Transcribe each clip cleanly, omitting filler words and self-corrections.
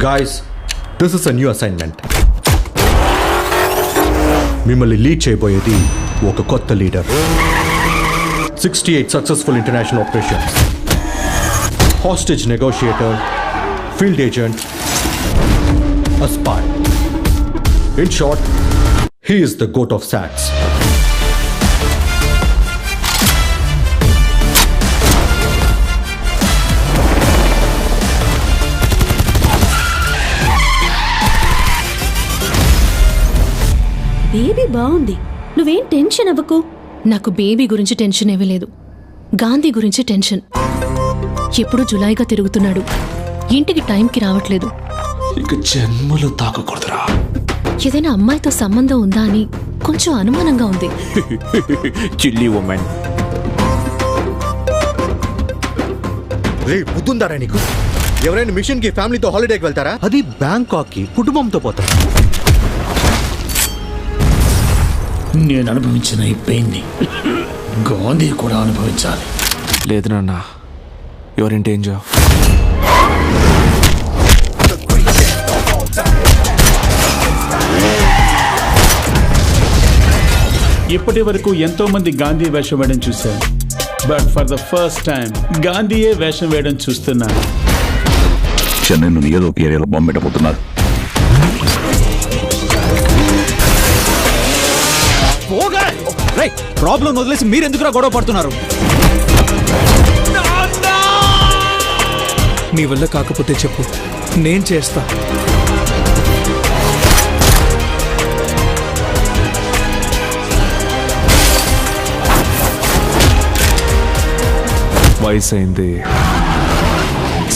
Guys, this is a new assignment. మిమ్మల్ని lead చేయబోయేది ఒక కొత్త leader. 68 successful international operations. Hostage negotiator, field agent, a spy. In short, he is the goat of SATS. Baby బాగుంది, నువ్వేం tension అవ్వకు. నాకు baby గురించి tension ఏమీ లేదు, గాంధీ గురించి టెన్షన్. ఎప్పుడు జులాయిగా తిరుగుతున్నాడు, ఇంటికి టైంకి రావట్లేదు. ఇక జన్మలో తాకకూడదురా. ఏదైనా అమ్మాయితో సంబంధం ఉందా అని కొంచెం అనుమానంగా ఉంది. Chilli women. రే బుద్ధుందారా నీకు? ఎవరైనా మిషన్ కి ఫ్యామిలీతో హాలిడేకి వెళ్తారా? అది బ్యాంకాక్ కి కుటుంబంతో పోతారా? నేను అనుభవించిన ఈ పెయిన్ని గాంధీ కూడా అనుభవించాలి. లేదు నాన్న, యువర్ ఇన్ డేంజర్. ఇప్పటి వరకు ఎంతో మంది గాంధీ వేషం వేయడం చూశాను, but for the first time గాంధీయే వేషం వేయడం చూస్తున్నాను. చెన్నై నుండి ఏదో ఒక ఏరియాలో బాంబు పెట్టబోతున్నారు. ప్రాబ్లం వదిలేసి మీరెందుకురా గొడవ పడుతున్నారు? నీ వల్ల కాకపోతే చెప్పు, నేను చేస్తా. వయసు అయింది,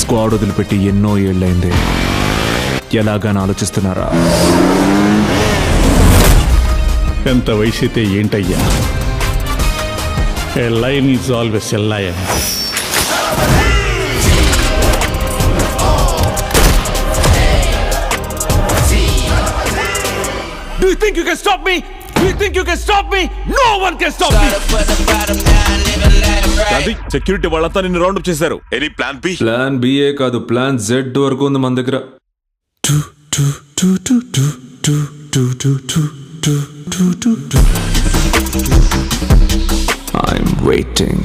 స్క్వాడ్ వదిలిపెట్టి ఎన్నో ఏళ్ళైంది. ఎలాగాని ఆలోచిస్తున్నారా? ఎంత వయసైతే ఏంటయ్యా, a lion is always a lion. Do you think you can stop me? Do you think you can stop me? No one can stop me. Gandhi, security వాళ్ళంతా నిన్ను రౌండ్ అప్ చేశారు. Any plan B? ప్లాన్ బిఏ కాదు, plan Z వరకు ఉంది మన దగ్గర. I'm waiting.